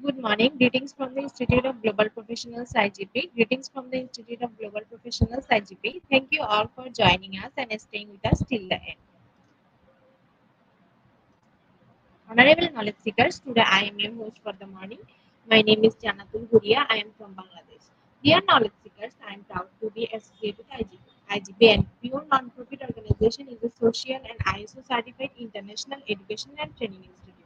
Good morning. Greetings from the Institute of Global Professionals IGP. Greetings from the Institute of Global Professionals IGP. Thank you all for joining us and staying with us till the end. Honorable knowledge seekers, today I am your host for the morning. My name is Janatul Guria. I am from Bangladesh. Dear knowledge seekers, I am proud to be associated with IGP. IGP and pure non-profit organization is a social and ISO certified international education and training institute.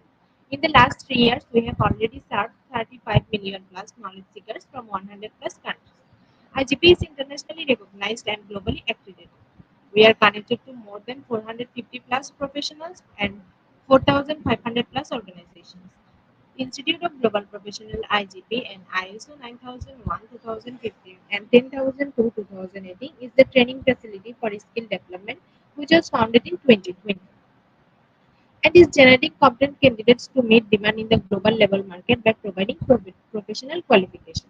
In the last 3 years, we have already served 35 million plus knowledge seekers from 100 plus countries. IGP is internationally recognized and globally accredited. We are connected to more than 450 plus professionals and 4,500 plus organizations. Institute of Global Professional IGP and ISO 9001 2015 and 10002 2018 is the training facility for skill development which was founded in 2020 and is generating competent candidates to meet demand in the global level market by providing professional qualification.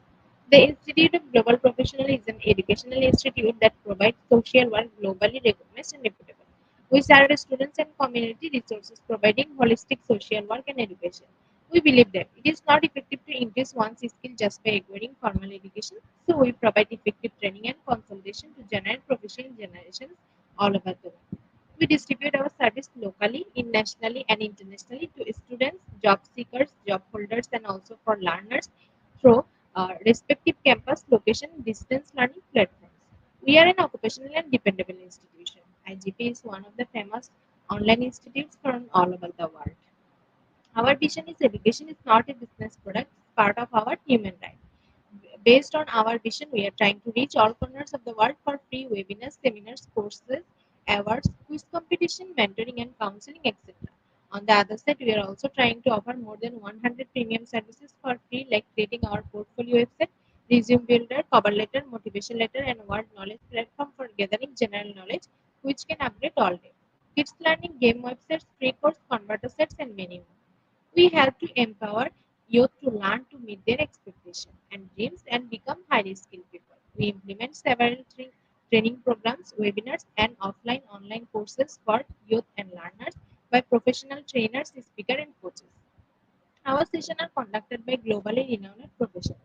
The Institute of Global Professional is an educational institute that provides social work globally recognized and reputable. We serve students and community resources providing holistic social work and education. We believe that it is not effective to increase one's skill just by acquiring formal education, so we provide effective training and consultation to generate professional generations all over the world. We distribute our service locally, nationally, and internationally to students, job seekers, job holders, and also for learners through respective campus location distance learning platforms. We are an occupational and dependable institution. IGP is one of the famous online institutes from all over the world. Our vision is education is not a business product, it's part of our human right. Based on our vision, we are trying to reach all corners of the world for free webinars, seminars, courses, awards, quiz competition, mentoring, and counseling, etc. On the other side, we are also trying to offer more than 100 premium services for free, like creating our portfolio website, resume builder, cover letter, motivation letter, and word knowledge platform for gathering general knowledge, which can update all day. Kids learning game websites, free course, converter sets, and many more. We have to empower youth to learn to meet their expectations and dreams and become highly skilled people. We implement several training programs, webinars, and offline online courses for youth and learners by professional trainers, speakers, and coaches. Our sessions are conducted by globally renowned professionals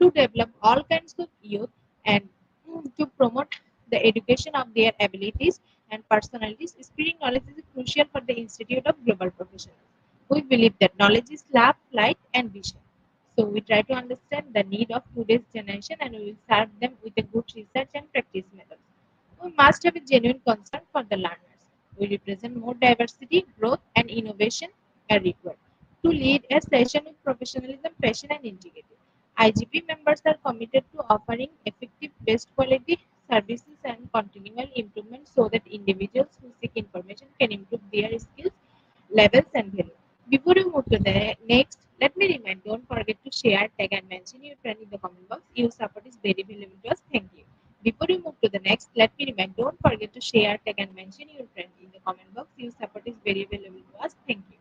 to develop all kinds of youth and to promote the education of their abilities and personalities. Spreading knowledge is crucial for the Institute of Global Professionals. We believe that knowledge is love, light, and vision. So we try to understand the need of today's generation and we will serve them with a good research and practice methods. We must have a genuine concern for the learners. We represent more diversity, growth, and innovation are required to lead a session with professionalism, passion, and integrity. IGP members are committed to offering effective, best quality services and continual improvement so that individuals who seek information can improve their skills, levels, and value. Before we move to the next, let me remind, don't forget to share, tag, and mention your friend in the comment box. Your support is very valuable to us. Thank you. Before we move to the next, let me remind, don't forget to share, tag, and mention your friend in the comment box. Your support is very valuable to us. Thank you.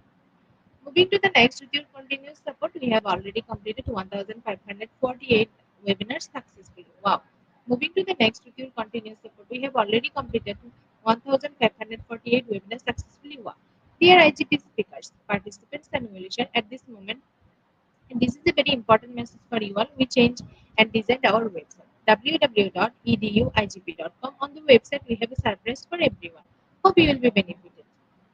Moving to the next, with your continuous support, we have already completed 1,548 webinars successfully. Wow. Moving to the next, with your continuous support, we have already completed 1,548 webinars successfully. Wow. Dear IGP speakers, participants, and evaluation at this moment, and this is a very important message for you all. We changed and designed our website www.eduigp.com. On the website, we have a surprise for everyone. Hope you will be benefited.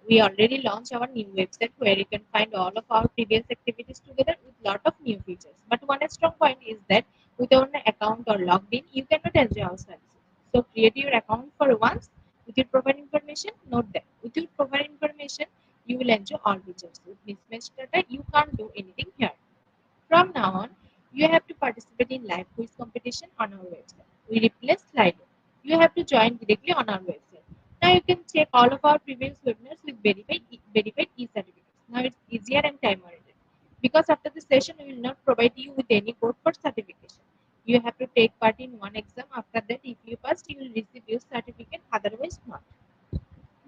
We already launched our new website where you can find all of our previous activities together with lot of new features. But one strong point is that without an account or logged in, you cannot enjoy our services. So create your account for once with your profile information. Note that with your profile information, you will enjoy all features. With mismatched data, you can't do anything here. From now on, you have to participate in live quiz competition on our website. We replace Slido. You have to join directly on our website. Now you can check all of our previous webinars with verified e-certificates. Now it's easier and time oriented. Because after the session, we will not provide you with any code for certification. You have to take part in one exam. After that, if you pass, you will receive your certificate. Otherwise, not.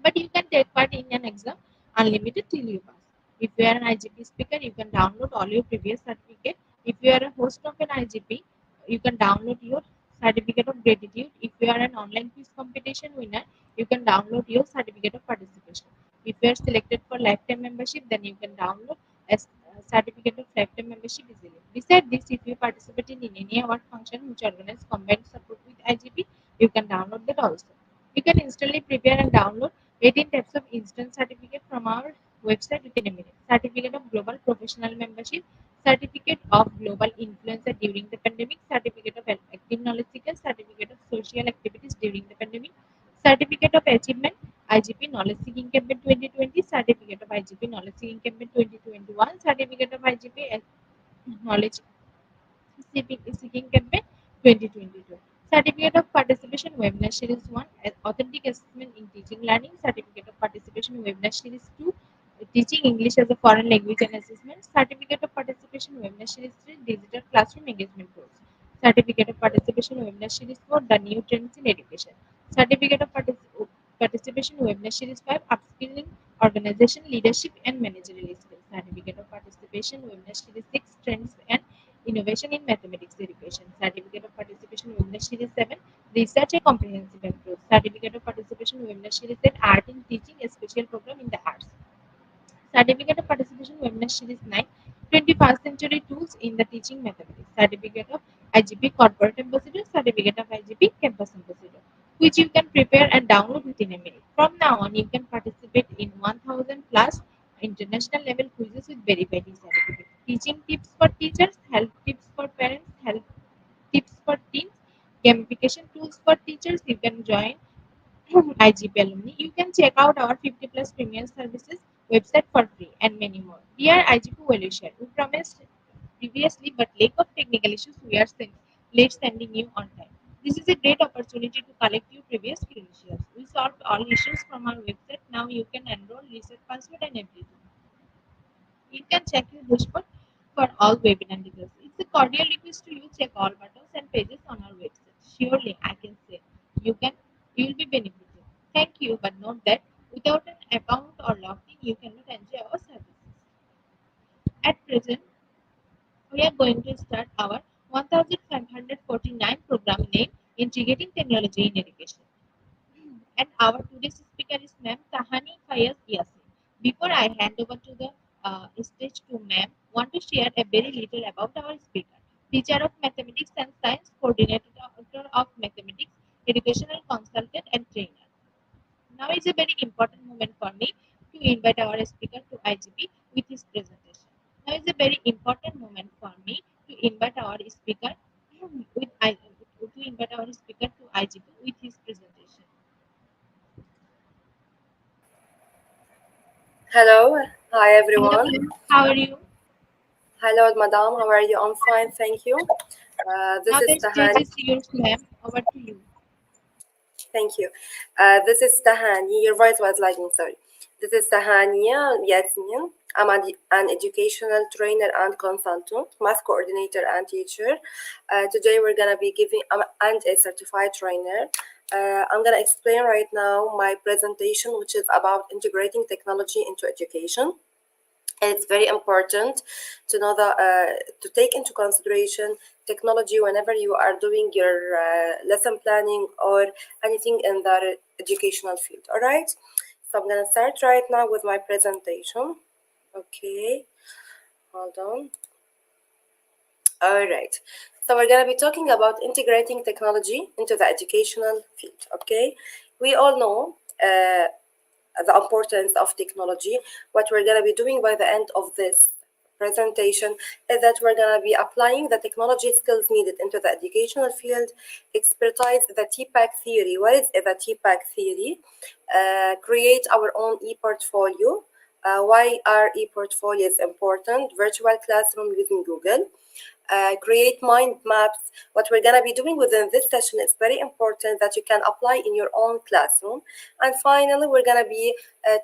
But you can take part in an exam unlimited till you pass. If you are an IGP speaker, you can download all your previous certificate. If you are a host of an IGP, you can download your certificate of gratitude. If you are an online quiz competition winner, you can download your certificate of participation. If you are selected for lifetime membership, then you can download a certificate of lifetime membership easily. Besides this, if you participate in any award function which organize combined support with IGP, you can download that also. You can instantly prepare and download 18 types of instant certificate from our website within a minute. Certificate of Global Professional Membership, Certificate of Global Influencer during the pandemic, Certificate of Active Knowledge Seeker, Certificate of Social Activities during the pandemic, Certificate of Achievement, IGP Knowledge Seeking Campaign 2020, Certificate of IGP Knowledge Seeking Campaign 2021, Certificate of IGP Knowledge Seeking Campaign 2022. Certificate of Participation Webinar Series 1, Authentic Assessment in Teaching Learning. Certificate of Participation Webinar Series 2, Teaching English as a Foreign Language and Assessment. Certificate of Participation Webinar Series 3, Digital Classroom Engagement Course. Certificate of Participation Webinar Series 4, The New Trends in Education. Certificate of Participation Webinar Series 5, Upskilling Organization, Leadership and Managerial Skills. Certificate of Participation Webinar Series 6, Trends and Innovation in Mathematics Education. Certificate of Participation Webinar Series 7, Research and Comprehensive Approach. Certificate of Participation Webinar Series 8, Art in Teaching, a special program in the arts. Certificate of Participation Webinar Series 9, 21st Century Tools in the Teaching Mathematics. Certificate of IGP Corporate Ambassador, Certificate of IGP Campus Ambassador, which you can prepare and download within a minute. From now on, you can participate in 1000 plus international level quizzes with verified certificate. Teaching tips for teachers, health tips for parents, health tips for teens, gamification tools for teachers. You can join IGP alumni. You can check out our 50 plus premium services website for free and many more. Dear IGP Valuation, we promised previously, but lack of technical issues, we are late sending you on time. This is a great opportunity to collect your previous credentials. We solved all issues from our website. Now you can enroll, reset password and everything. You can check your dashboard for all webinar details. It's a cordial request to you check all buttons and pages on our website. Surely, I can say you will be benefited. Thank you, but note that without an account or login, you cannot enjoy our services. At present, we are going to start our 1549 program name Integrating Technology in Education. And our today's speaker is Ma'am Tahani Fayaz Yasin. Before I hand over to the stage to Ma'am, want to share a very little about our speaker. Teacher of Mathematics and Science, Coordinator of Mathematics, Educational Consultant and Trainer. Now is a very important moment for me to invite our speaker to IGP with his presentation. Now is a very important moment for me to invite our speaker to invite our speaker to IGP with his presentation. Hello, hi Hello, everyone. ma'am. How are you? Hello, madam. How are you? I'm fine, thank you. This Now is the stage Tahani. is yours, ma'am. Over to you. Thank you. This is Tahani. Your voice was lagging, sorry. This is Tahani Yasmin. I'm an educational trainer and consultant, math coordinator and teacher. Today we're gonna be giving, and a certified trainer. I'm gonna explain right now my presentation, which is about integrating technology into education. And it's very important to know that to take into consideration technology whenever you are doing your lesson planning or anything in the educational field. All right, so I'm gonna start right now with my presentation. Okay, hold on. All right, so we're gonna be talking about integrating technology into the educational field. Okay, we all know the importance of technology. What we're going to be doing by the end of this presentation is that we're going to be applying the technology skills needed into the educational field, expertise the TPAC theory. What is the TPAC theory? Create our own e-portfolio. Why are e-portfolios important? Virtual classroom using Google. Create mind maps. What we're going to be doing within this session is very important that you can apply in your own classroom. And finally, we're going to be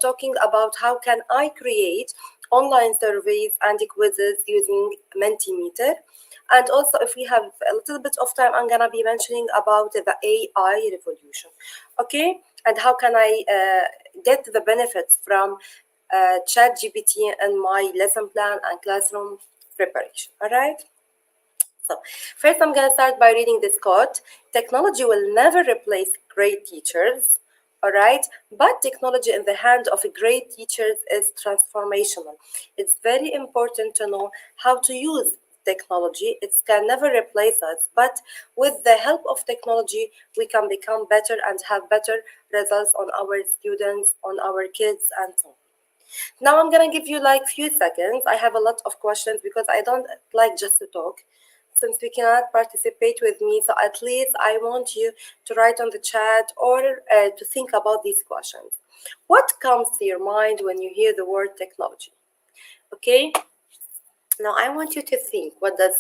talking about how can I create online surveys and quizzes using Mentimeter. And also, if we have a little bit of time, I'm going to be mentioning about the AI revolution. Okay, and how can I get the benefits from ChatGPT and my lesson plan and classroom preparation. All right. So first, I'm going to start by reading this quote. Technology will never replace great teachers, all right? But technology in the hand of great teachers is transformational. It's very important to know how to use technology. It can never replace us, but with the help of technology, we can become better and have better results on our students, on our kids, and so on. Now I'm gonna give you like few seconds. I have a lot of questions because I don't like just to talk. Since we cannot participate with me, so at least I want you to write on the chat or to think about these questions. What comes to your mind when you hear the word technology? Okay. Now I want you to think. What does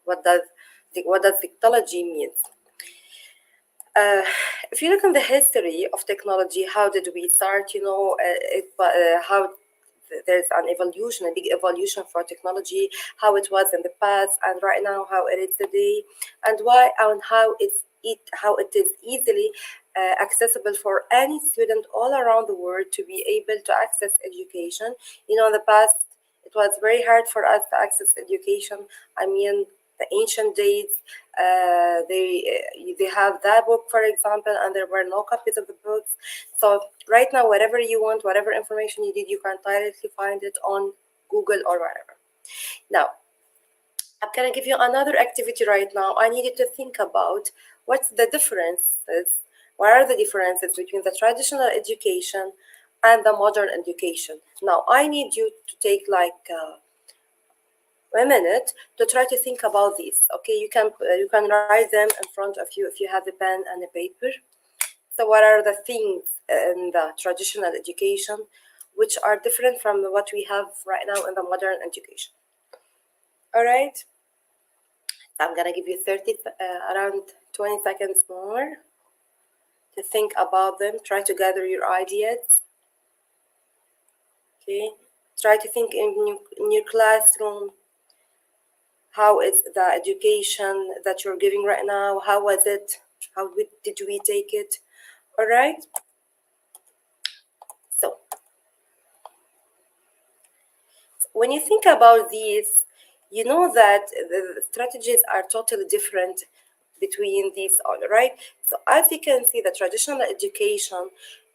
what does technology mean? If you look in the history of technology, how did we start? How there's an evolution, a big evolution for technology, how it was in the past and right now how it is today, and why and how it is easily accessible for any student all around the world to be able to access education. In the past, it was very hard for us to access education. I mean, the ancient days, they have that book, for example, and there were no copies of the books. So right now, whatever you want, whatever information you need, you can directly find it on Google or wherever. Now, I'm gonna give you another activity right now. I need you to think about what's the differences. What are the differences between the traditional education and the modern education? Now, I need you to take like a minute to try to think about these. Okay, you can write them in front of you if you have a pen and a paper. So what are the things in the traditional education which are different from what we have right now in the modern education? All right, I'm gonna give you around 20 seconds more to think about them. Try to gather your ideas. Okay, try to think in your classroom. How is the education that you're giving right now? How was it? Did we take it? All right. So when you think about these, you know that the strategies are totally different between these all, right? So as you can see, the traditional education,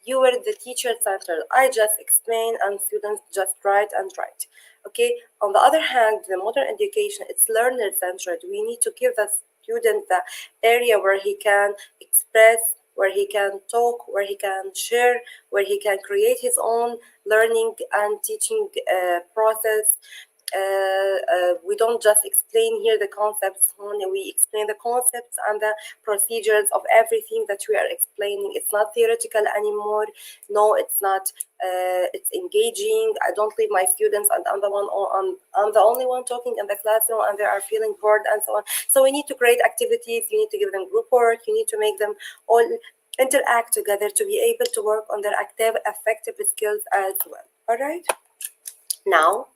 you were the teacher centered. I just explain and students just write and write. Okay. On the other hand, the modern education, it's learner centered. We need to give the student the area where he can express, where he can talk, where he can share, where he can create his own learning and teaching process. We don't just explain here the concepts only, we explain the concepts and the procedures of everything that we are explaining. It's not theoretical anymore. No, it's not. It's engaging. I don't leave my students and I'm the only one talking in the classroom and they are feeling bored and so on. So we need to create activities. You need to give them group work. You need to make them all interact together to be able to work on their active, effective skills as well. All right. Now,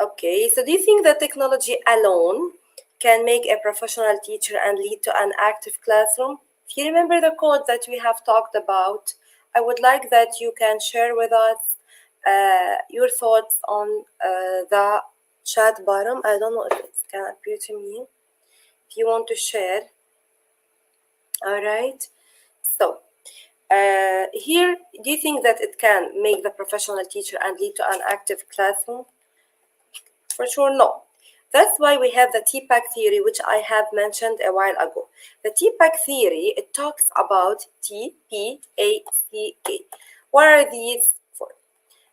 okay, so do you think that technology alone can make a professional teacher and lead to an active classroom? If you remember the code that we have talked about, I would like that you can share with us your thoughts on the chat bottom. I don't know if it can appear to me. If you want to share, all right. So here, do you think that it can make the professional teacher and lead to an active classroom? For sure, no. That's why we have the TPAC theory, which I have mentioned a while ago. The TPAC theory, it talks about T, P, A, C, K. What are these for?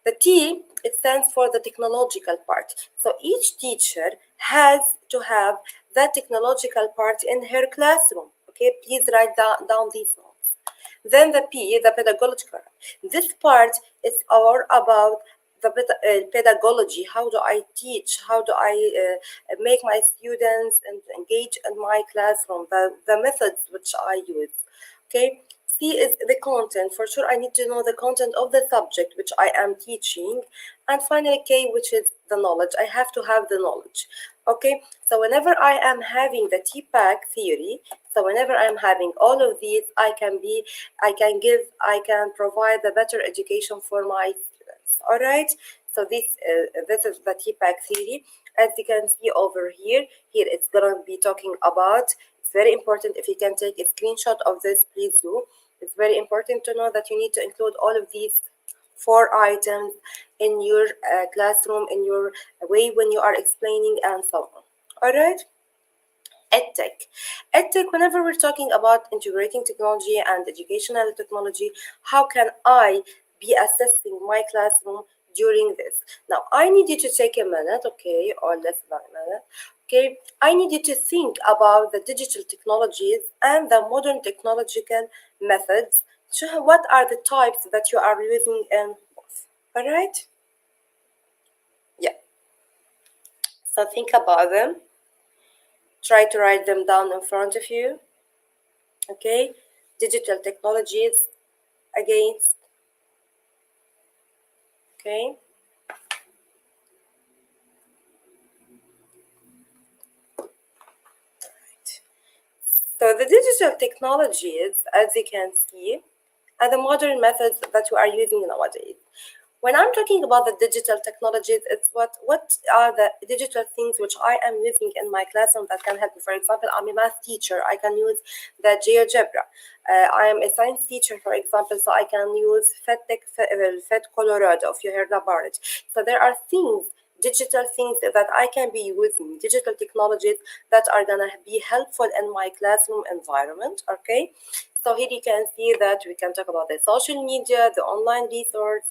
The T, it stands for the technological part. So each teacher has to have that technological part in her classroom. Okay, please write down these notes. Then the P, the pedagogical. This part is all about the pedagogy. How do I teach? How do I make my students engage in my classroom? The methods which I use. Okay. C is the content. For sure, I need to know the content of the subject which I am teaching. And finally, K, which is the knowledge. I have to have the knowledge. Okay. So whenever I am having the TPAC theory, so whenever I'm having all of these, I can provide the better education for my students. All right. So this is the TPAC theory. As you can see over here it's gonna be talking about. It's very important if you can take a screenshot of this, please do. It's very important to know that you need to include all of these four items in your classroom, in your way when you are explaining and so on. All right. EdTech. EdTech, whenever we're talking about integrating technology and educational technology, how can I be assessing my classroom during this? Now, I need you to take a minute, okay, or less than a minute, okay? I need you to think about the digital technologies and the modern technological methods. So what are the types that you are using in both? All right? Yeah. So think about them. Try to write them down in front of you. Okay, digital technologies against, okay, so the digital technologies, as you can see, are the modern methods that we are using nowadays. When I'm talking about the digital technologies, it's what are the digital things which I am using in my classroom that can help me. For example, I'm a math teacher. I can use the GeoGebra. I am a science teacher, for example, so I can use Fed Colorado, if you heard about it. So there are things, digital things that I can be using, digital technologies that are gonna be helpful in my classroom environment. Okay. So here you can see that we can talk about the social media, the online resource,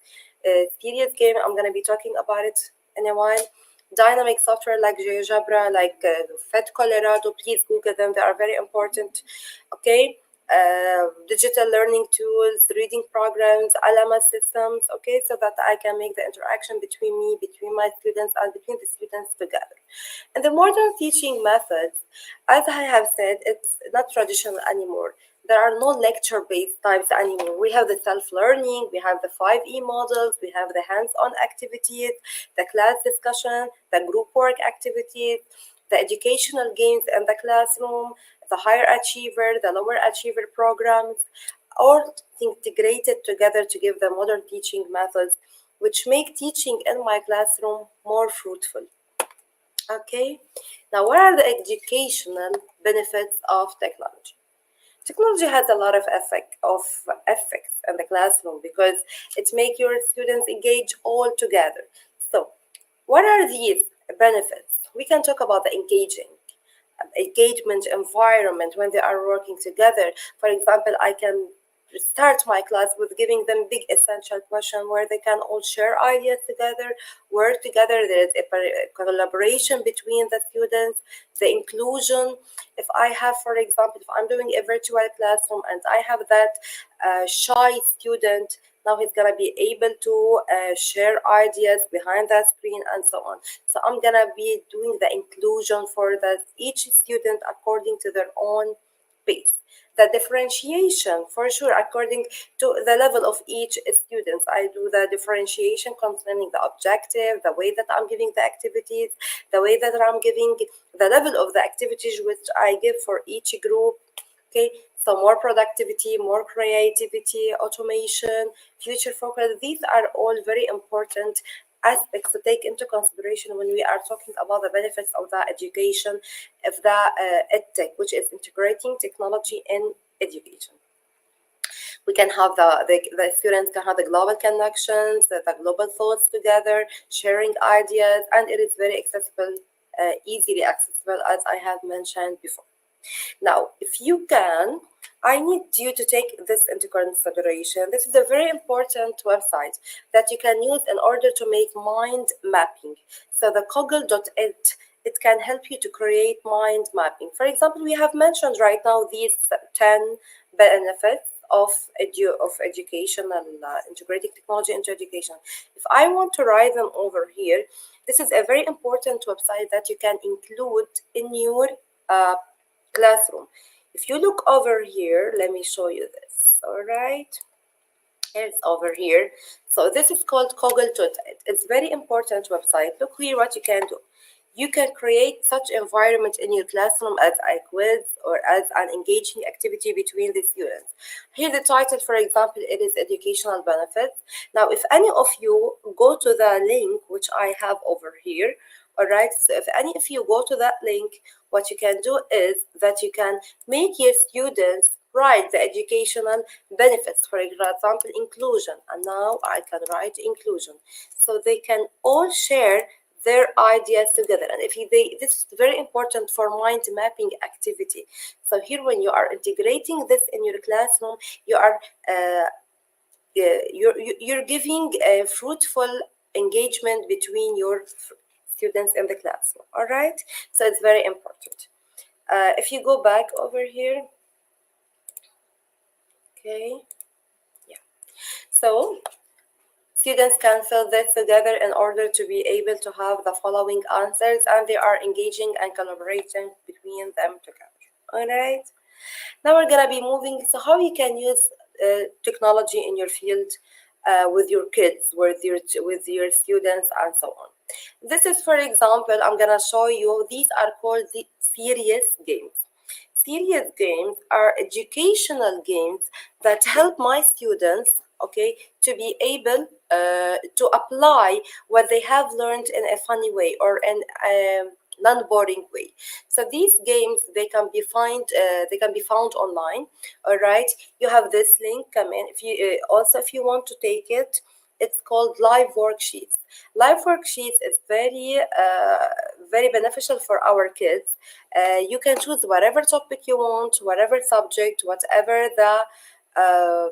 serious game. I'm going to be talking about it in a while. Dynamic software like GeoGebra, like Fed Colorado, please Google them. They are very important. Okay. Digital learning tools, reading programs, LMS systems. Okay, so that I can make the interaction between me, between my students, and between the students together. And the modern teaching methods, as I have said, it's not traditional anymore. There are no lecture-based types anymore. We have the self-learning, we have the 5E models, we have the hands-on activities, the class discussion, the group work activities, the educational games in the classroom, the higher achiever, the lower achiever programs, all integrated together to give the modern teaching methods, which make teaching in my classroom more fruitful. Okay, now what are the educational benefits of technology? Technology has a lot of effects in the classroom because it makes your students engage all together. So, what are these benefits? We can talk about the engagement environment when they are working together. For example, I can start my class with giving them big essential question where they can all share ideas together, work together. There is a collaboration between the students, the inclusion. If I have, for example, if I'm doing a virtual classroom and I have that shy student, now he's gonna be able to share ideas behind that screen and so on. So I'm gonna be doing the inclusion for each student according to their own pace. The differentiation, for sure, according to the level of each student. I do the differentiation concerning the objective, the way that I'm giving the activities, the way that I'm giving the level of the activities which I give for each group. Okay, so more productivity, more creativity, automation, future focus. These are all very important aspects to take into consideration when we are talking about the benefits of the education of the edtech, which is integrating technology in education. We can have the students can have the global connections, the global thoughts together, sharing ideas, and it is very accessible easily accessible, as I have mentioned before. Now, if you can, I need you to take this into consideration. This is a very important website that you can use in order to make mind mapping. So the Koggle.it, it can help you to create mind mapping. For example, we have mentioned right now these 10 benefits of educational integrating technology into education. If I want to write them over here, this is a very important website that you can include in your uh, classroom. If you look over here, let me show you this. All right, it's over here. So this is called Koggle.it. It's very important website. Look here what you can do. You can create such environment in your classroom as a quiz or as an engaging activity between the students. Here the title, for example, it is educational benefits. Now, if any of you go to the link which I have over here, all right, so if any of you go to that link, what you can do is that you can make your students write the educational benefits, for example, inclusion. And now I can write inclusion. So they can all share their ideas together. And if this is very important for mind mapping activity. So here, when you are integrating this in your classroom, you are you're giving a fruitful engagement between your students in the classroom. All right, so it's very important. If you go back over here, okay, yeah. So students can fill this together in order to be able to have the following answers, and they are engaging and collaborating between them together. All right. Now we're gonna be moving. So how you can use technology in your field with your kids, with your students, and so on. This is, for example, I'm gonna show you. These are called the serious games. Serious games are educational games that help my students, okay, to be able to apply what they have learned in a funny way or in a non-boring way. So these games, they can be found online. All right, you have this link. Come in. If you also, if you want to take it, it's called live worksheets. Live worksheets is very beneficial for our kids. You can choose whatever topic you want, whatever subject, uh,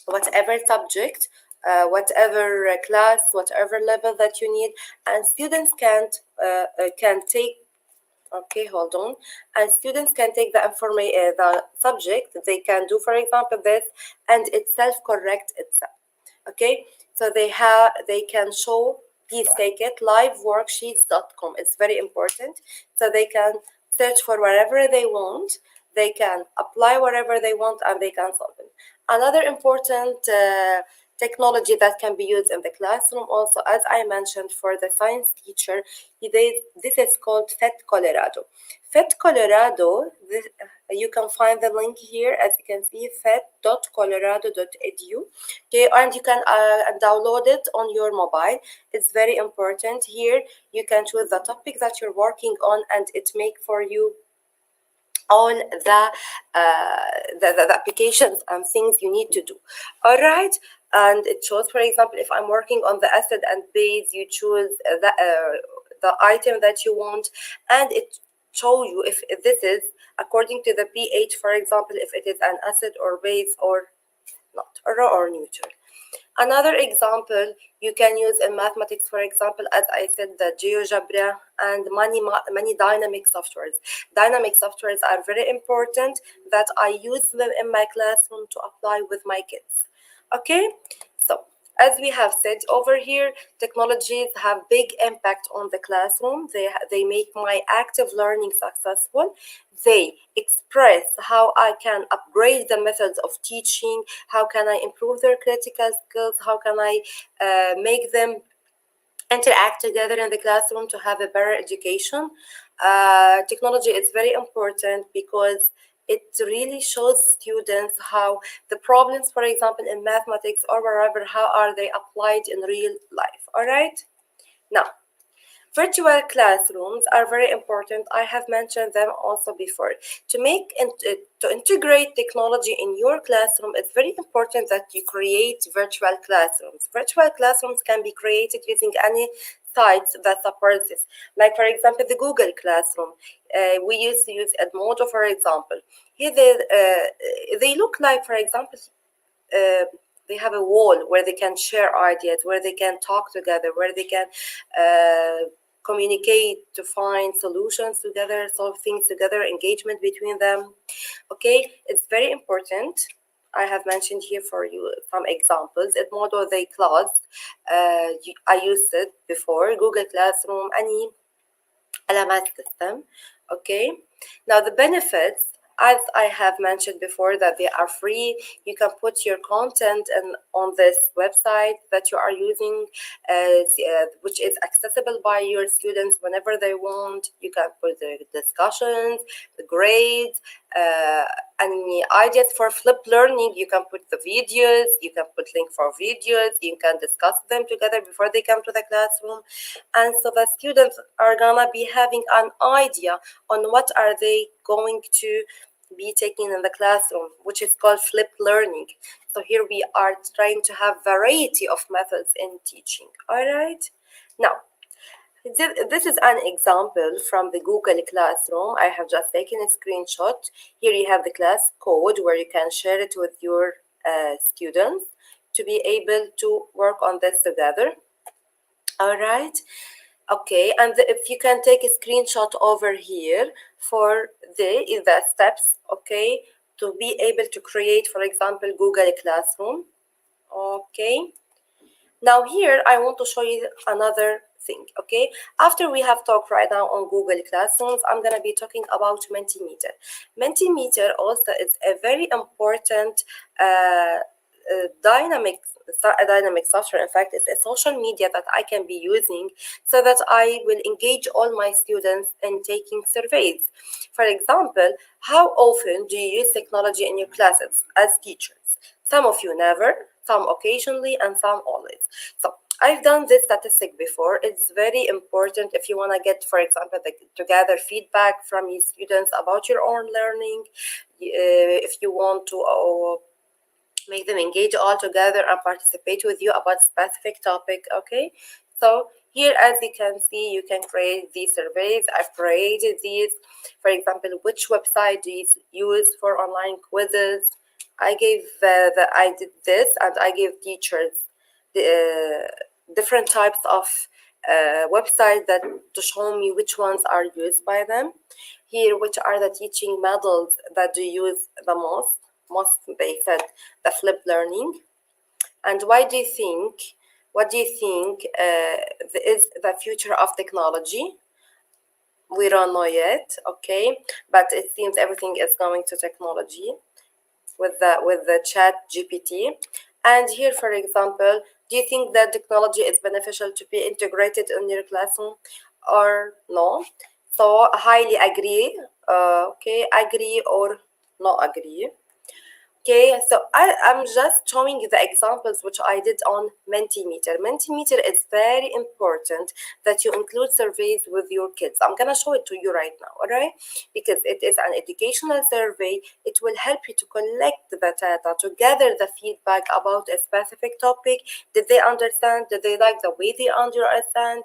whatever subject, whatever class, whatever level that you need, and students can take. Okay, hold on. And students can take the subject. They can do, for example, this, and it self-correct itself. Okay, so they can show. Please take it, liveworksheets.com. It's very important. So they can search for whatever they want, they can apply whatever they want, and they can solve it. Another important technology that can be used in the classroom also, as I mentioned, for the science teacher, this is called FET Colorado. FET Colorado, you can find the link here, as you can see, fet.colorado.edu. Okay, and you can download it on your mobile. It's very important. Here you can choose the topic that you're working on, and it make for you all the applications and things you need to do. All right, and it shows, for example, if I'm working on the acid and base, you choose the item that you want, and it show you if this is according to the pH, for example, if it is an acid or base or not, or raw or neutral. Another example you can use in mathematics, for example, as I said, the GeoGebra and many dynamic softwares. Dynamic softwares are very important that I use them in my classroom to apply with my kids. Okay, so as we have said over here, technologies have big impact on the classroom. They make my active learning successful. They express how I can upgrade the methods of teaching, how can I improve their critical skills, how can I make them interact together in the classroom to have a better education. Technology is very important because it really shows students how the problems, for example, in mathematics or wherever, how are they applied in real life. All right, now virtual classrooms are very important. I have mentioned them also before. To integrate technology in your classroom, it's very important that you create virtual classrooms. Virtual classrooms can be created using any sites that support this. Like for example, the Google Classroom. We used to use Edmodo, for example. Here they look like, for example, uh, they have a wall where they can share ideas, where they can talk together, where they can communicate to find solutions together, solve things together, engagement between them. Okay, it's very important. I have mentioned here for you some examples. Edmodo, they class. I used it before. Google Classroom, any LMS system. Okay, now the benefits, as I have mentioned before, that they are free. You can put your content on this website that you are using, which is accessible by your students whenever they want. You can put the discussions, the grades, uh, any ideas for flip learning. You can put the videos, you can put link for videos, you can discuss them together before they come to the classroom. And so the students are gonna be having an idea on what are they going to be taking in the classroom, which is called flip learning. So here we are trying to have variety of methods in teaching. All right, now this is an example from the Google Classroom. I have just taken a screenshot. Here you have the class code where you can share it with your students to be able to work on this together. All right. Okay, and if you can take a screenshot over here for the steps, okay, to be able to create, for example, Google Classroom. Okay, now here I want to show you another thing. Okay, after we have talked right now on Google Classrooms, I'm gonna be talking about Mentimeter. Mentimeter also is a very important dynamic a dynamic software. In fact, it's a social media that I can be using so that I will engage all my students in taking surveys. For example, how often do you use technology in your classes as teachers? Some of you never, some occasionally, and some always. So I've done this statistic before. It's very important if you want to get, for example, to gather feedback from your students about your own learning. If you want to make them engage all together and participate with you about specific topic. Okay, so here, as you can see, you can create these surveys. I've created these. For example, which website do you use for online quizzes? I gave I did this, and I gave teachers the different types of websites that to show me which ones are used by them. Here, which are the teaching models that do use the most, they said the flip learning. And why do you think, what do you think is the future of technology? We don't know yet, okay, but it seems everything is going to technology with the chat GPT. And here, for example, do you think that technology is beneficial to be integrated in your classroom or no? So highly agree, okay, agree or not agree. Okay, so I'm just showing you the examples which I did on Mentimeter. Mentimeter is very important that you include surveys with your kids. I'm gonna show it to you right now, all right? Because it is an educational survey. It will help you to collect the data, to gather the feedback about a specific topic. Did they understand? Did they like the way they understand?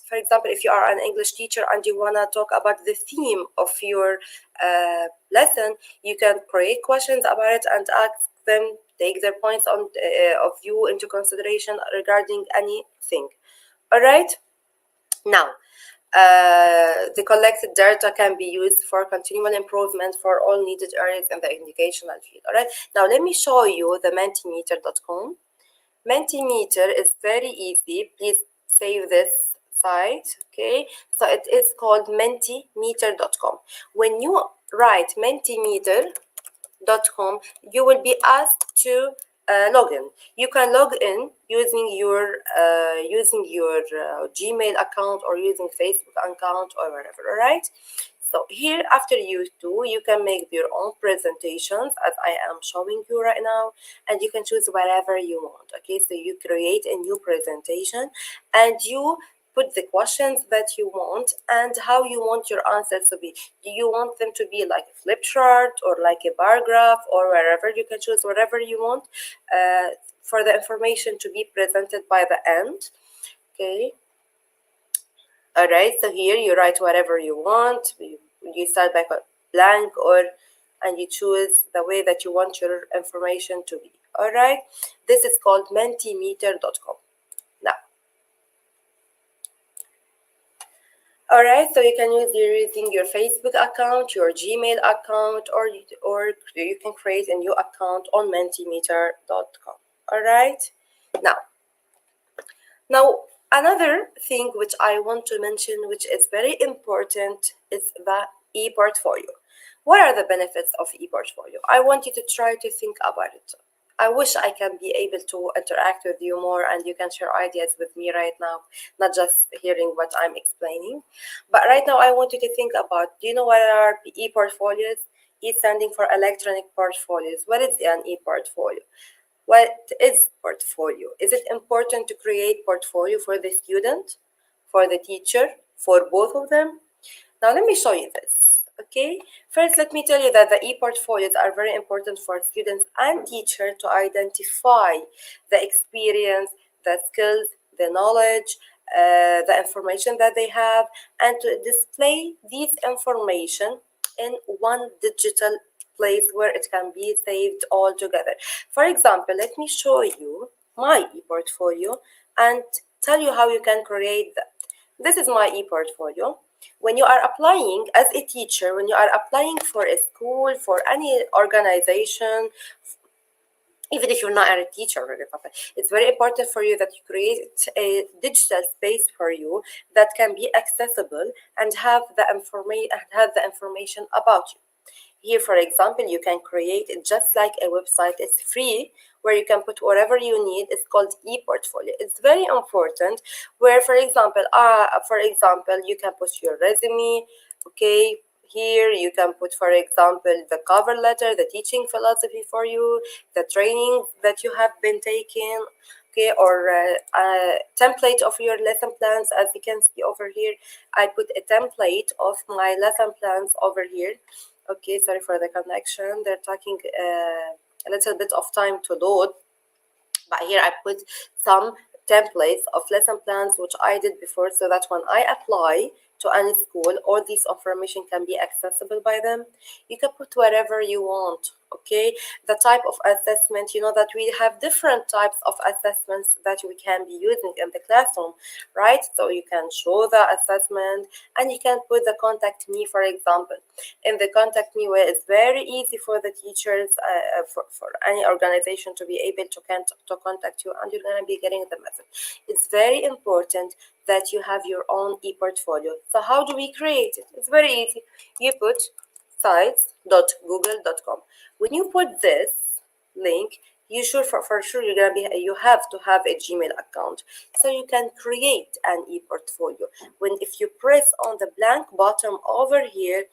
For example, if you are an English teacher and you want to talk about the theme of your lesson, you can create questions about it and ask them, take their points of view into consideration regarding anything. All right, now the collected data can be used for continual improvement for all needed areas in the educational field. All right, now let me show you the mentimeter.com. Mentimeter is very easy. Please save this site. Okay, so it is called mentimeter.com. When you write mentimeter.com, you will be asked to log in. You can log in using your Gmail account or using Facebook account or whatever. All right. So here, after you do, you can make your own presentations as I am showing you right now, and you can choose whatever you want. Okay, so you create a new presentation and you put the questions that you want and how you want your answers to be. Do you want them to be like a flip chart or like a bar graph or wherever? You can choose whatever you want for the information to be presented by the end. Okay, All right, so here you write whatever you want. You start by blank, or and you choose the way that you want your information to be. All right, this is called mentimeter.com. Now, all right, so you can use using your Facebook account, your Gmail account, or you can create a new account on mentimeter.com. All right, now Now, another thing which I want to mention, which is very important, is the e-portfolio. What are the benefits of e-portfolio? I want you to try to think about it. I wish I can be able to interact with you more and you can share ideas with me right now, not just hearing what I'm explaining. But right now, I want you to think about, do you know what are e-portfolios? E standing for electronic portfolios. What is an e-portfolio? What is portfolio? Is it important to create portfolio for the student, for the teacher, for both of them? Now let me show you this. Okay, first let me tell you that the e-portfolios are very important for students and teachers to identify the experience, the skills, the knowledge, the information that they have, and to display this information in one digital place where it can be saved all together. For example, let me show you my e-portfolio and tell you how you can create that. This is my e-portfolio. When you are applying as a teacher, when you are applying for a school, for any organization, even if you're not a teacher, it's very important for you that you create a digital space for you that can be accessible and have the information about you. Here, for example, you can create it just like a website. It's free, where you can put whatever you need. It's called ePortfolio. It's very important. Where, for example, you can put your resume. Okay, here you can put, for example, the cover letter, the teaching philosophy for you, the training that you have been taking. Okay, or a template of your lesson plans. As you can see over here, I put a template of my lesson plans over here. Okay, sorry for the connection. They're taking a little bit of time to load, but here I put some templates of lesson plans which I did before, so that when I apply to any school, all this information can be accessible by them. You can put whatever you want. Okay, the type of assessment, you know that we have different types of assessments that we can be using in the classroom, right? So you can show the assessment and you can put the contact me, for example. In the contact me way, it's very easy for the teachers, for any organization to be able to contact you, and you're going to be getting the message. It's very important that you have your own e-portfolio. So how do we create it? It's very easy. You put sites.google.com. When you put this link, you should for sure you have to have a Gmail account, so you can create an e-portfolio. When if you press on the blank bottom over here,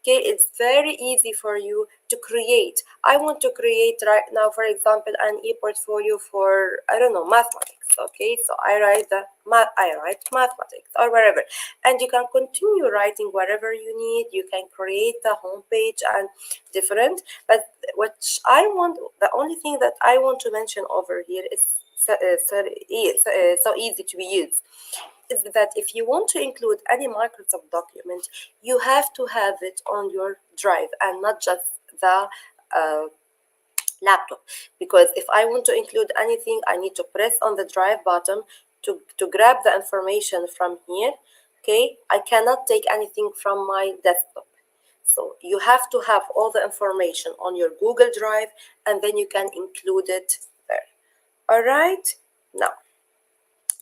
okay, it's very easy for you to create. I want to create right now, for example, an e-portfolio for, I don't know, mathematics. Okay, so I write mathematics or wherever, and you can continue writing whatever you need. You can create the homepage and different. But the only thing that I want to mention over here is so easy to be used, is that if you want to include any Microsoft document, you have to have it on your drive and not just the uh, laptop. Because if I want to include anything, I need to press on the drive button to grab the information from here. Okay, I cannot take anything from my desktop. So you have to have all the information on your Google Drive, and then you can include it there. All right, now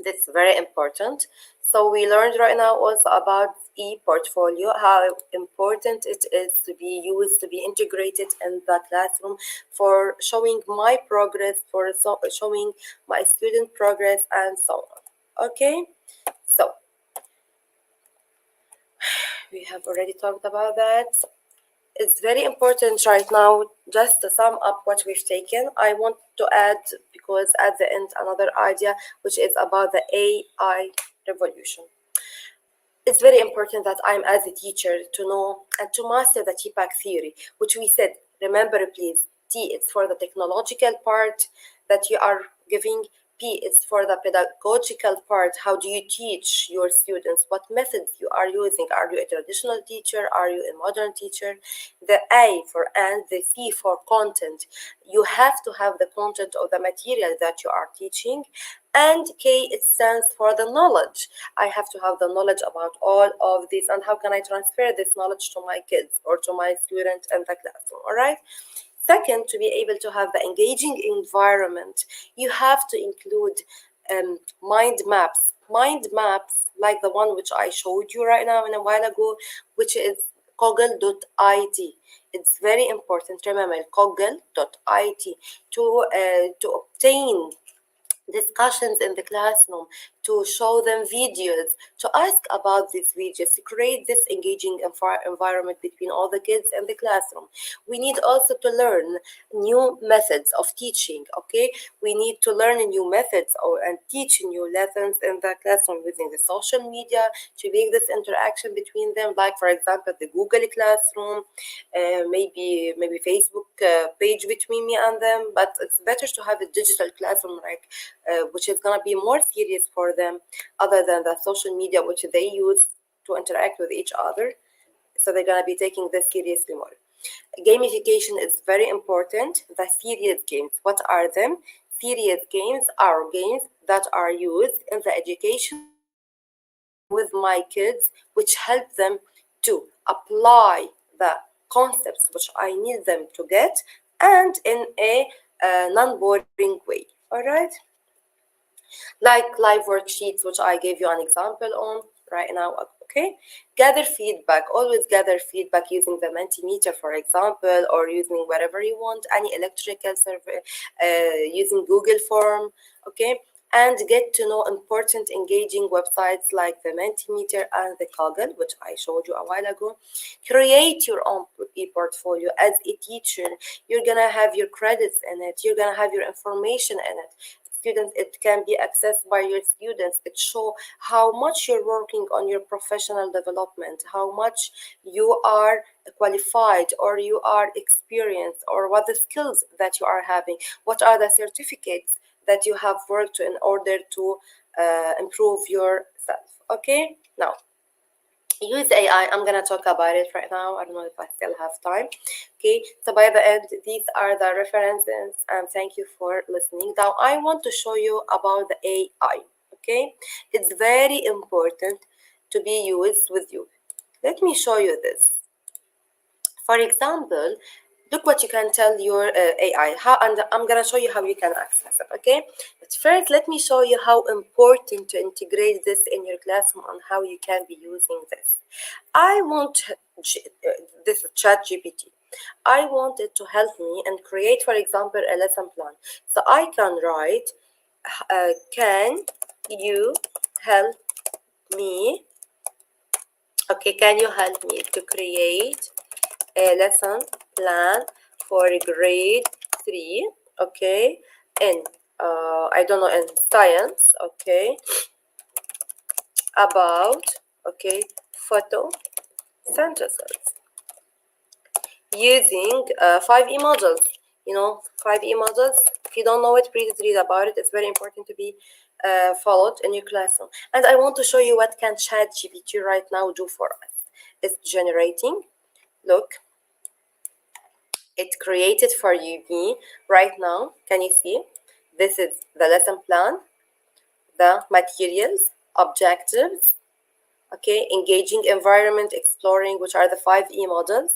that's very important. So we learned right now also about e-portfolio, how important it is to be used, to be integrated in the classroom for showing my progress, for showing my student progress, and so on. Okay, so we have already talked about that. It's very important right now. Just to sum up what we've taken, I want to add, because at the end, another idea, which is about the AI revolution. It's very important that I'm, as a teacher, to know and to master the TPAC theory, which we said, remember please, T it's for the technological part that you are giving, P is for the pedagogical part. How do you teach your students? What methods you are using? Are you a traditional teacher? Are you a modern teacher? The A for and, the C for content. You have to have the content of the material that you are teaching. And K, it stands for the knowledge. I have to have the knowledge about all of this, and how can I transfer this knowledge to my kids or to my student in the classroom, all right? Second, to be able to have the engaging environment, you have to include mind maps. Mind maps like the one which I showed you right now in a while ago, which is Kogel.it. It's very important. Remember Kogel.it to obtain discussions in the classroom, to show them videos, to ask about these videos, to create this engaging environment between all the kids in the classroom. We need also to learn new methods of teaching, okay? We need to learn new methods and teach new lessons in the classroom using the social media to make this interaction between them, like for example the Google Classroom, maybe Facebook page between me and them. But it's better to have a digital classroom, like which is gonna be more serious for them, other than the social media which they use to interact with each other. So they're gonna be taking this seriously more. Gamification is very important. The serious games, what are them? Serious games are games that are used in the educational process with my kids, which help them to apply the concepts which I need them to get, and in a non-boring way. All right, like live worksheets, which I gave you an example on right now. Okay, gather feedback. Always gather feedback using the Mentimeter, for example, or using whatever you want, any electrical survey, using Google Form. Okay, and get to know important engaging websites like the Mentimeter and the Kaggle, which I showed you a while ago. Create your own e-portfolio. As a teacher, you're gonna have your credits in it, you're gonna have your information in it. Students, it can be accessed by your students. It show how much you're working on your professional development, how much you are qualified or you are experienced, or what the skills that you are having, what are the certificates that you have worked in order to improve yourself. Okay, now use AI. I'm gonna talk about it right now. I don't know if I still have time. Okay, so by the end, these are the references, and thank you for listening. Now I want to show you about the AI. Okay, it's very important to be used with you. Let me show you this. For example, look what you can tell your AI. And I'm gonna show you how you can access it. Okay, but first let me show you how important to integrate this in your classroom and how you can be using this. I want this chat GPT. I want it to help me and create, for example, a lesson plan. So I can write, can you help me? Okay, can you help me to create a lesson plan for grade 3, okay, in I don't know, in science, okay, about, okay, photosynthesis using 5E models. You know, 5E models, if you don't know it, please read about it. It's very important to be followed in your classroom. And I want to show you what can ChatGPT right now do for us. It's generating, look, it created for you me right now. Can you see? This is the lesson plan, the materials, objectives, okay, engaging environment, exploring, which are the 5E models.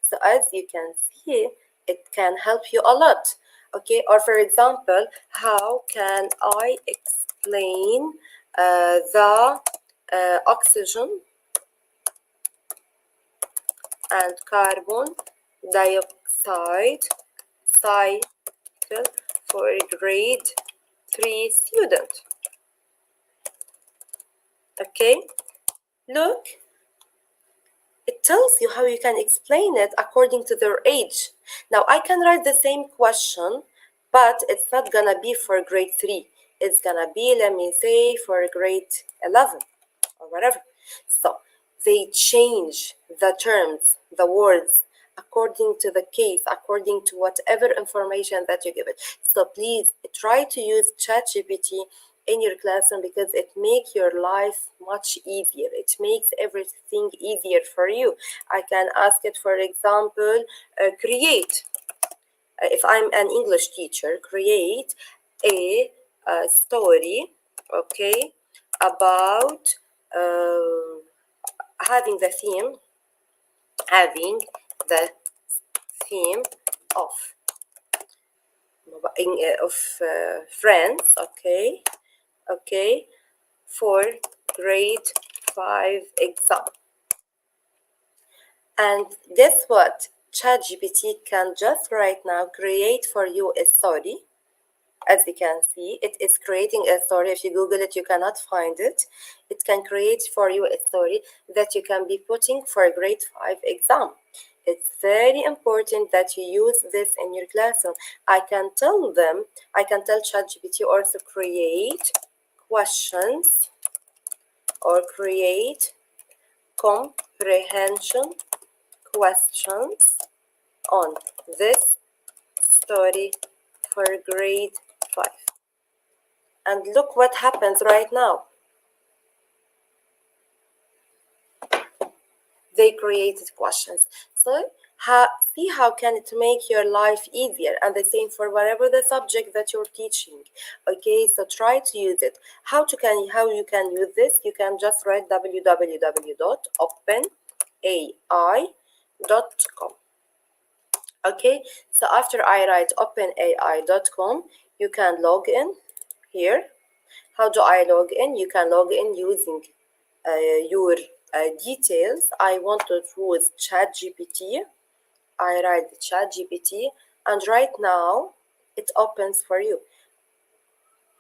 So as you can see, it can help you a lot. Okay, or for example, how can I explain the oxygen and carbon dioxide cycle for a grade 3 student? Okay, look, it tells you how you can explain it according to their age. Now I can write the same question, but it's not gonna be for grade 3. It's gonna be, let me say, for grade 11 or whatever. So they change the terms, the words, according to the case, according to whatever information that you give it. So please try to use ChatGPT in your classroom because it makes your life much easier. It makes everything easier for you. I can ask it, for example, create, if I'm an English teacher, create a story, okay, about uh, having the theme, having the theme of friends, okay, okay, for grade 5 exam. And guess what? ChatGPT can just right now create for you a story. As you can see, it is creating a story. If you Google it, you cannot find it. It can create for you a story that you can be putting for a grade 5 exam. It's very important that you use this in your classroom. I can tell ChatGPT also create questions or create comprehension questions on this story for grade 5. And look what happens right now. They created questions. So see how can it make your life easier, and the same for whatever the subject that you're teaching. Okay, so try to use it. How you can use this? You can just write www.openai.com. Okay, so after I write openai.com, you can log in here. How do I log in? You can log in using your details. I want to use ChatGPT. I write ChatGPT, and right now it opens for you.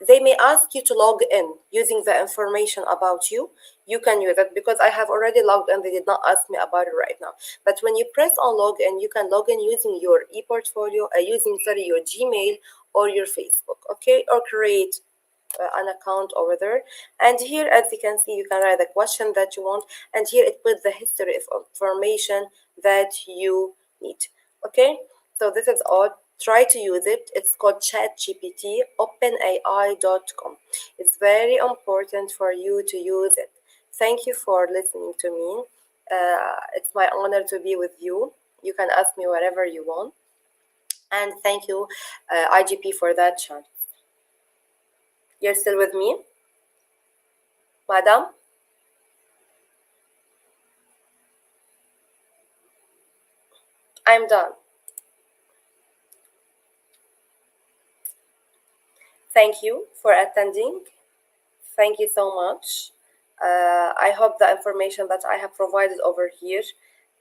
They may ask you to log in using the information about you. You can use it because I have already logged in. They did not ask me about it right now. But when you press on login, you can log in using your ePortfolio, your Gmail or your Facebook, okay, or create an account over there. And here, as you can see, you can write the question that you want, and here it puts the history of information that you need. Okay, so this is all. Try to use it. It's called ChatGPT, openai.com. It's very important for you to use it. Thank you for listening to me. It's my honor to be with you. You can ask me whatever you want. And thank you, IGP, for that chance. You're still with me, madam? I'm done. Thank you for attending. Thank you so much. I hope the information that I have provided over here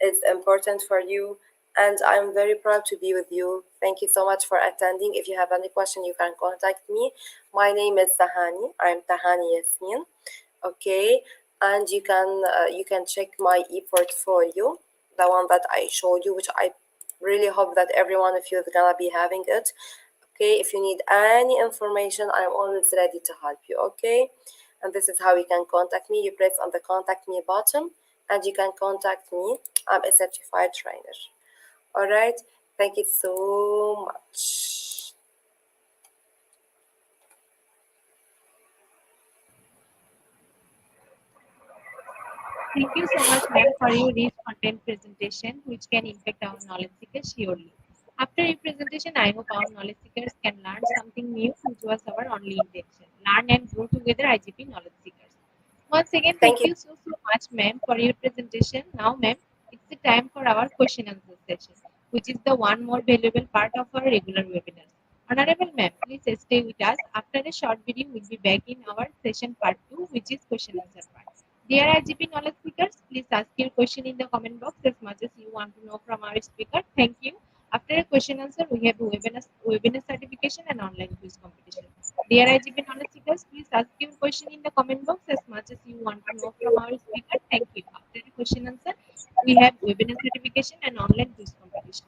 is important for you, and I'm very proud to be with you. Thank you so much for attending. If you have any question, you can contact me. My name is Tahani. I'm Tahani Yasmin. Okay, and you can check my ePortfolio, the one that I showed you, which I really hope that every one of you is gonna be having it. Okay, if you need any information, I'm always ready to help you. Okay, and this is how you can contact me. You press on the contact me button and you can contact me. I'm a certified trainer. All right, thank you so much. Thank you so much, ma'am, for your rich content presentation, which can impact our knowledge seekers surely. After your presentation, I hope our knowledge seekers can learn something new, which was our only intention. Learn and grow together, IGP knowledge seekers. Once again, Thank thank you. you so much, ma'am, for your presentation. Now, ma'am, it's the time for our question answer session, which is the one more valuable part of our regular webinars. Honorable ma'am, please stay with us. After a short video, we'll be back in our session part 2, which is question answer part. Dear IGP knowledge speakers, please ask your question in the comment box as much as you want to know from our speaker. Thank you. After a question answer, we have webinar certification and online quiz competition. Dear IGP knowledge seekers, please ask your question in the comment box as much as you want to know from our speaker. Thank you. After a question answer, we have webinar certification and online quiz competition.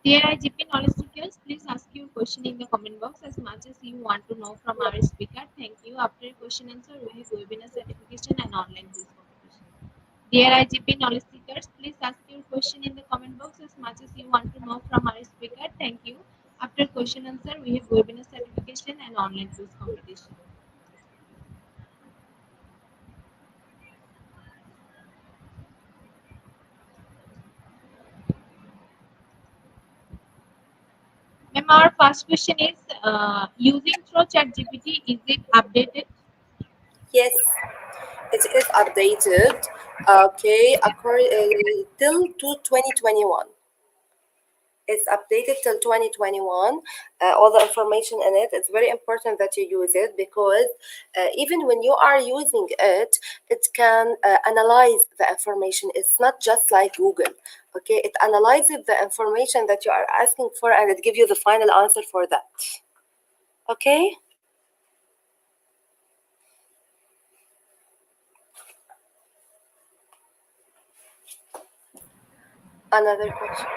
Dear IGP knowledge seekers, please ask your question in the comment box as much as you want to know from our speaker. Thank you. After your question answer, we have webinar certification and online quiz competition. Dear IGP knowledge seekers, please ask your question in the comment box as much as you want to know from our speaker. Thank you. After question answer, we have webinar certification and online quiz competition. Ma'am, our first question is using through ChatGPT, is it updated? Yes, it is updated. Okay, till to 2021. It's updated till 2021. All the information in it, it's very important that you use it because even when you are using it, it can analyze the information. It's not just like Google. Okay, it analyzes the information that you are asking for and it gives you the final answer for that. Okay, another question.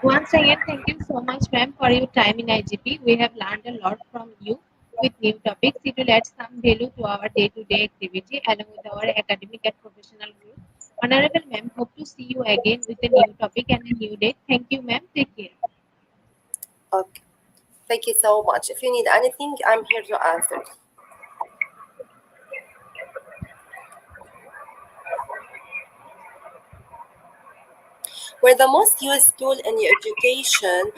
Once again, thank you so much, ma'am, for your time in IGP. We have learned a lot from you with new topics. It will add some value to our day-to-day activity along with our academic and professional growth. Honorable ma'am, hope to see you again with a new topic and a new date. Thank you, ma'am. Take care. Okay, thank you so much. If you need anything, I'm here to answer. We're the most used tool in your education.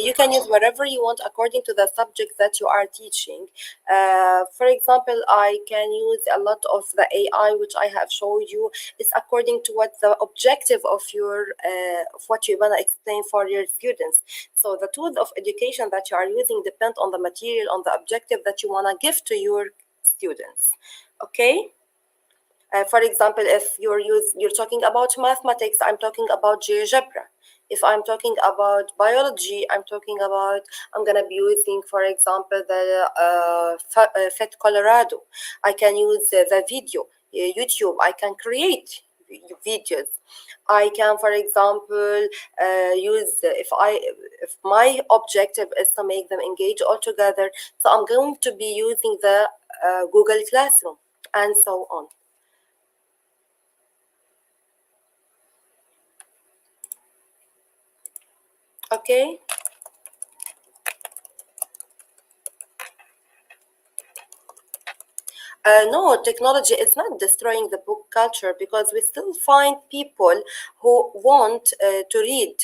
You can use whatever you want according to the subject that you are teaching. For example, I can use a lot of the AI, which I have showed you. It's according to what the objective of what you want to explain for your students. So the tools of education that you are using depend on the material, on the objective that you want to give to your students. Okay. For example, if you're talking about mathematics, I'm talking about GeoGebra. If I'm talking about biology, I'm gonna be using, for example, the Fit Colorado. I can use the video, YouTube. I can create videos. I can, for example, use if my objective is to make them engage all together, so I'm going to be using the Google Classroom and so on. Okay. No, technology is not destroying the book culture because we still find people who want to read.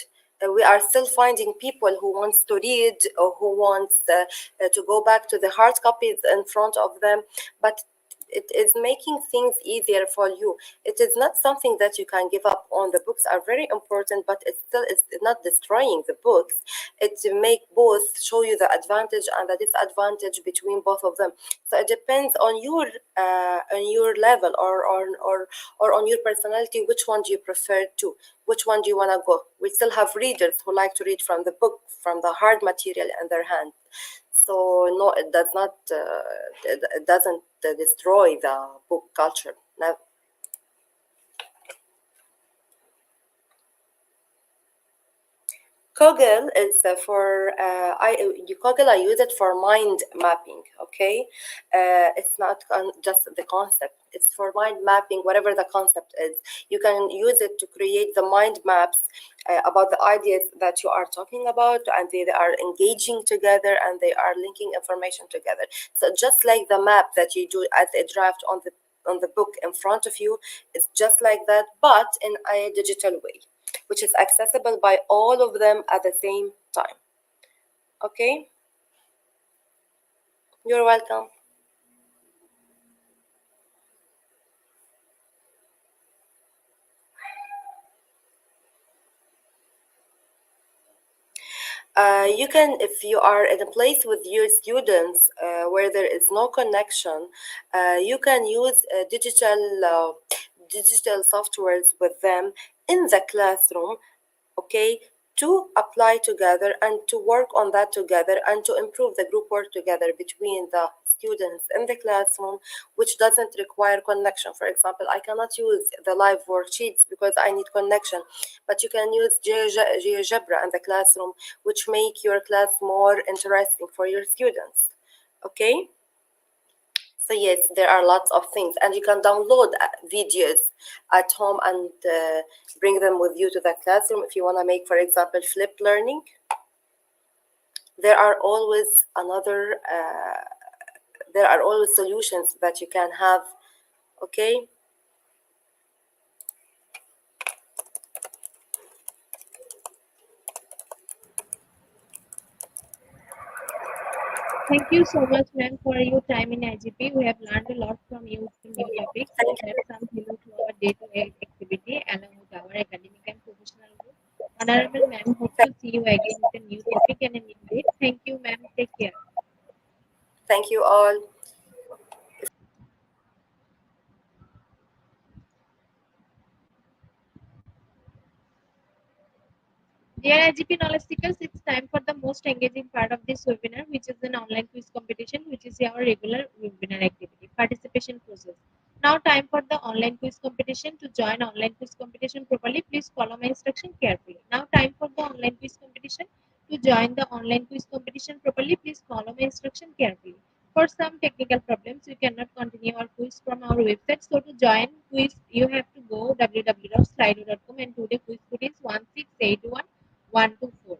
We are still finding people who wants to read or who wants to go back to the hard copies in front of them. But it is making things easier for you. It is not something that you can give up on. The books are very important, but it still is not destroying the books. It make both show you the advantage and the disadvantage between both of them. So it depends on your level or on your personality. Which one do you prefer to? Which one do you want to go? We still have readers who like to read from the book, from the hard material in their hand. So no, it does not. It doesn't destroy the book culture. No. Kaggle is for Kaggle. I use it for mind mapping. Okay, it's not just the concept. It's for mind mapping, whatever the concept is. You can use it to create the mind maps about the ideas that you are talking about, and they are engaging together and they are linking information together. So just like the map that you do as a draft on the book in front of you, it's just like that, but in a digital way, which is accessible by all of them at the same time. Okay, you're welcome. You can, if you are in a place with your students where there is no connection, you can use digital softwares with them in the classroom, okay, to apply together and to work on that together and to improve the group work together between the students in the classroom, which doesn't require connection. For example, I cannot use the live worksheets because I need connection, but you can use GeoGebra in the classroom, which make your class more interesting for your students. Okay, so yes, there are lots of things, and you can download videos at home and bring them with you to the classroom if you want to make, for example, flipped learning. There are always there are always solutions that you can have. Okay, Thank you so much, ma'am, for your time in IGP. We have learned a lot from you with new topics. We thank have you, some hello to our day-to-day activity along with our academic and professional growth. Honorable ma'am, hope thank, to see you again with a new topic and a new date. Thank you, ma'am. Take care. thank you all. Dear IGP knowledge seekers, it's time for the most engaging part of this webinar, which is an online quiz competition, which is our regular webinar activity, participation process. Now time for the online quiz competition. To join online quiz competition properly, please follow my instruction carefully. Now time for the online quiz competition. To join the online quiz competition properly, please follow my instruction carefully. For some technical problems, we cannot continue our quiz from our website. So to join quiz, you have to go www.slido.com and today quiz code is 1681124.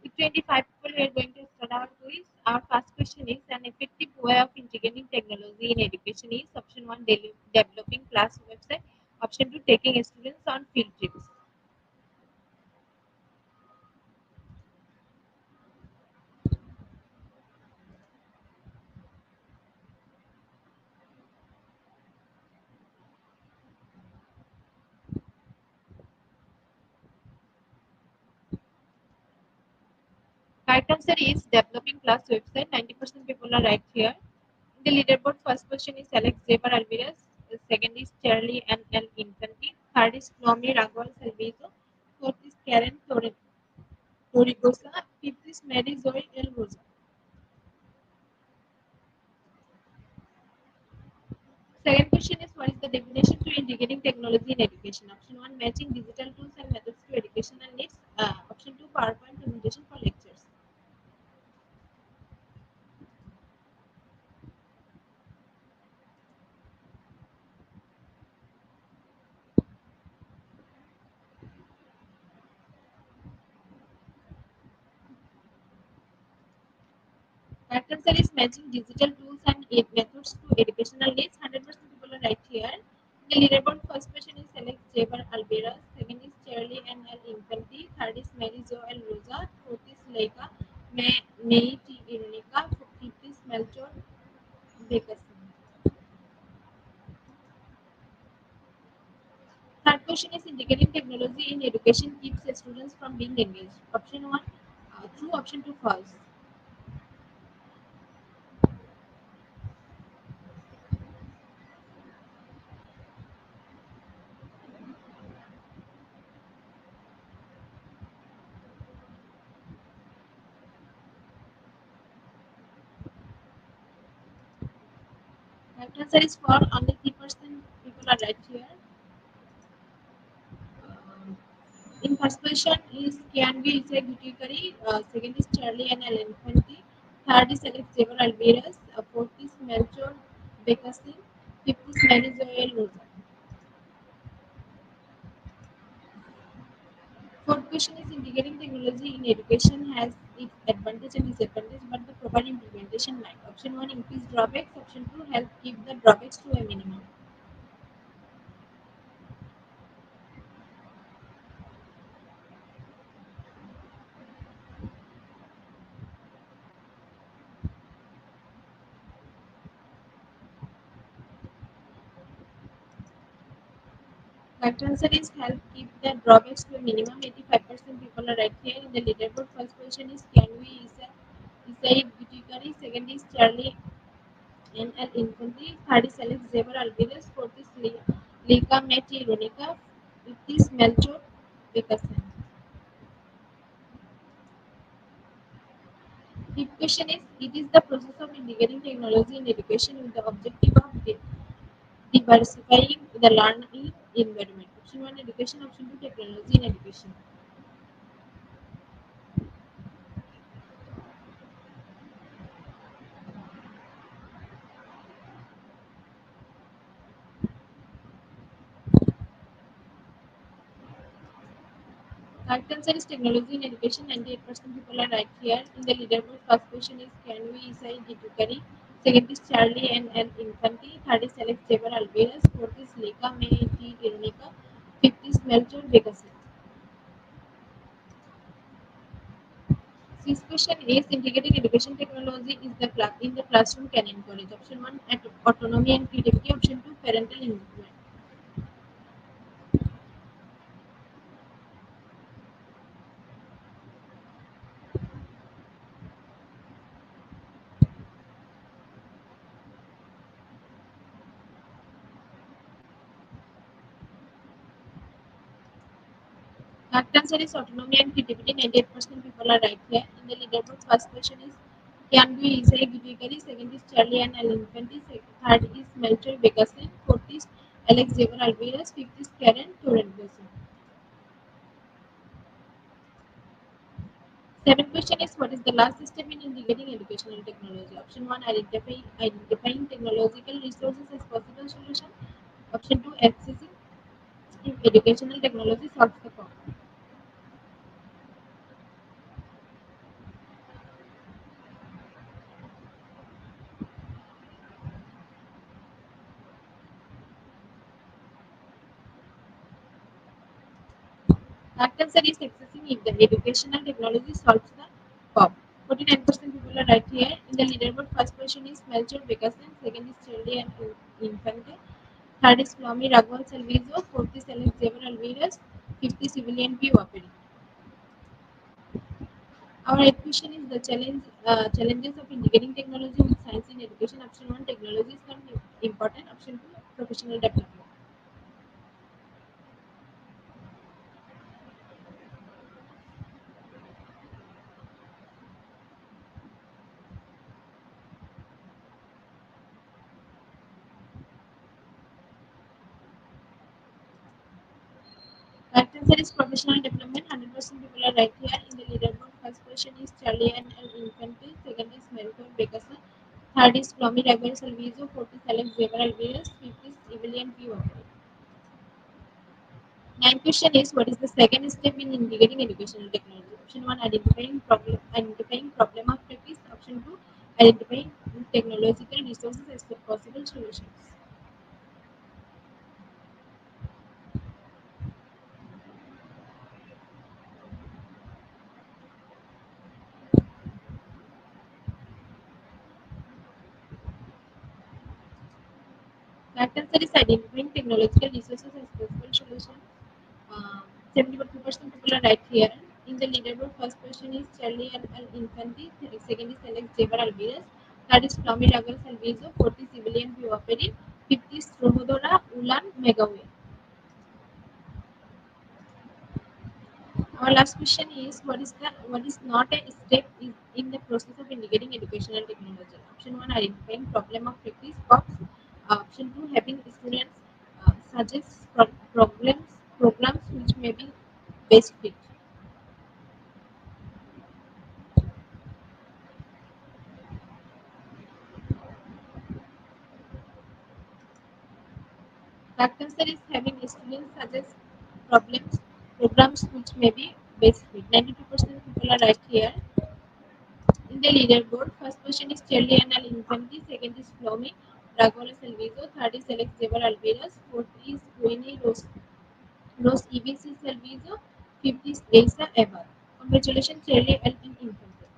With 25 people, we are going to start our quiz. Our first question is an effective way of integrating technology in education is option 1 developing class website, option 2 taking students on field trips. Correct answer is developing class website. 90% people are right here. In the leaderboard, first question is Alex Zevar Alvarez. The second is Charlie and L. Infantry. Third is Nomi Ragwal Salvezo. Fourth is Karen Torigosa. Fifth is Mary Zoe El Rosa. Second question is what is the definition to integrating technology in education? Option 1 matching digital tools and methods to educational needs. Option 2 PowerPoint presentation for lectures. Correct answer is matching digital tools and methods to educational needs. 100% people are right here. The leaderboard first question is Alex Jaber Alvera. Second is Charlie and L Infantry. Third is Mary Jo L Rosa. Fourth is Leica May T Ironica. Fifth is Melchor Beckerson. Third question is integrating technology in education keeps the students from being engaged. Option one, true. Option two, false. Correct answer is for only 3% people are right here. Um, in first position is can be is a Guticari, second is Charlie and Elefanti, third is Alex Xavier Alvarez, fourth is Melchor Beckerson, fifth is Mary Joel Rosa. Fourth question is integrating technology in education has its advantage and disadvantage, but the proper implementation might. Option one increase drawbacks, option two help keep the drawbacks to a minimum. Correct answer is help keep the drawbacks to a minimum. 85% people are right here. In the leaderboard, first position is Can we Isai Butikari, second is Charlie and Al Infantry, third is Alex Xavier Alvarez, fourth is Lika Meti Ronica, fifth is Melchor Beckerson. Fifth question is it is the process of integrating technology in education with the objective of diversifying the learning environment. Option one education, option two technology in education. Correct answer is technology in education. 98% people are right here. In the leaderboard, first question is Can we Isai Gitukari? Second is Charlie and L Infantry. Third is Alex Jaber Alvarez. Fourth is Leka May T. Ironica. Fifth is Melchor Beckerson. Sixth question is integrating education technology is the in the classroom can encourage. Option one autonomy and creativity. Option two parental involvement. Correct answer is autonomy and creativity. 98% people are right here. In the leaderboard, first question is Can be Isai Gidigari, second is Charlie and Al Infantry, third is Melcher Beckerson, fourth is Alex Xavier Alvarez, fifth is Karen Torrenberson. Seventh question is What is the last step in integrating educational technology? Option one identifying technological resources as possible solution. Option two accessing educational technology solves the problem. Correct answer is accessing if the educational technology solves the problem. 49% people are right here. In the leaderboard, first question is Melchor Beckerson, second is Charlie and Infante, third is Flomi Raghavan Salvizo, fourth is Alex Xavier Alvarez, fifth is Civilian P. Waperi. Our eighth question is the challenges of integrating technology with science in education. Option one, technology is not important. Option two, professional development. Correct answer is professional development. 100% people are right here. In the leaderboard, first question is Charlie and Infantry, second is Melton Beckerson, third is Flomi Raguel Salvizo, fourth is Alex Xavier Alvarez, fifth is Evelyn P. Walker. Ninth question is What is the second step in integrating educational technology? Option one identifying problem of practice. Option two identifying technological resources as possible solutions. Correct answer is identifying technological resources as possible solutions. Um, 72% people are right here. In the leaderboard, first person is Charlie Al Infanti, second is Alex Jaber Alvarez, third is Tommy Douglas Alviso, fourth is Civilian Buaperi, fifth is Rohodora Ulan Megawe. Our last question is what is not a step in the process of integrating educational technology? Option one, identifying problem of practice box. Option two, having students suggest programs which may be best fit. Correct answer is having students suggest problems programs which may be best fit. 92% people are right here. In the leaderboard, first position is Charlie Anal Infantry, second is Flomi Dragola Salvizo, third is Alex Zevar Alvarez, fourth is Queenie Los EBC Salvizo, fifth is Elsa Ever. Congratulations, Charlie L in Infantry.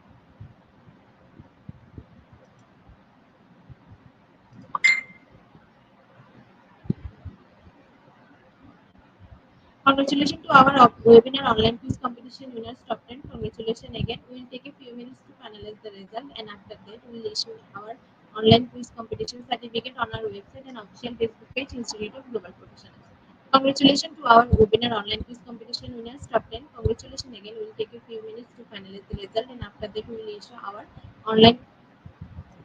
Congratulations to our webinar online quiz competition winners top 10. Congratulations again. We will take a few minutes to finalize the result and after that we will issue our online quiz competition certificate on our website and official Facebook page Institute of Global Professionals. Congratulations to our webinar online quiz competition winners top 10. Congratulations again. We will take a few minutes to finalize the result and after that we will issue our online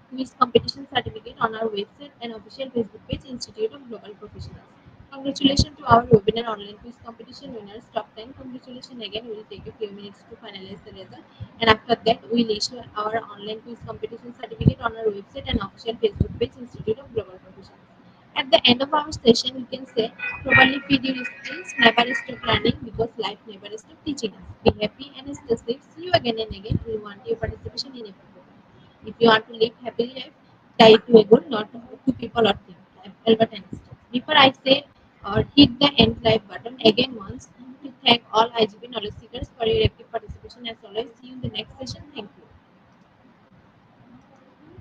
quiz competition certificate on our website and official Facebook page Institute of Global Professionals. Congratulations to our webinar online quiz competition winners top 10. Congratulations again. We will take a few minutes to finalize the result and after that we will issue our online quiz competition certificate on our website and official Facebook page Institute of Global Professionals. At the end of our session, you can say, probably feed your skills, never stop learning because life never stops teaching us. Be happy and stay safe. See you again and again. We want your participation in a program. If you want to live happily life, tie it to a goal, not to people or things. Albert Einstein. Before I say or hit the end live button again once to thank all IGP knowledge seekers for your active participation as always. See you in the next session. Thank you.